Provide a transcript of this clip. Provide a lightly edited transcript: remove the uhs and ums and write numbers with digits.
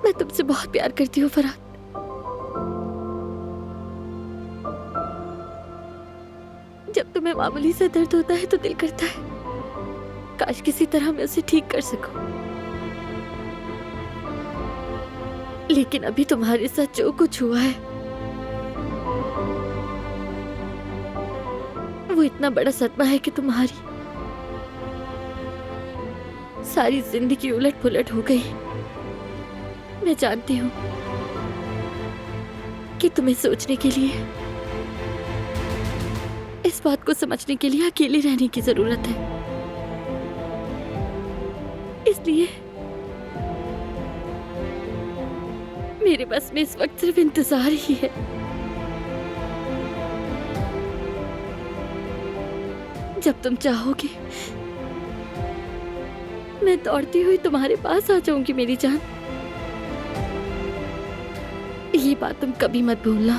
मैं तुमसे बहुत प्यार करती हूँ फरहाद। जब तुम्हें मामूली सा दर्द होता है तो दिल करता है काश किसी तरह मैं उसे ठीक कर सकूं। लेकिन अभी तुम्हारे साथ जो कुछ हुआ है वो इतना बड़ा सदमा है कि तुम्हारी सारी जिंदगी उलट पुलट हो गई। मैं जानती हूँ कि तुम्हें सोचने के लिए, इस बात को समझने के लिए अकेले रहने की जरूरत है। इसलिए मेरे बस में इस वक्त सिर्फ इंतजार ही है। जब तुम चाहोगे मैं दौड़ती हुई तुम्हारे पास आ जाऊंगी मेरी जान। ये बात तुम कभी मत भूलना।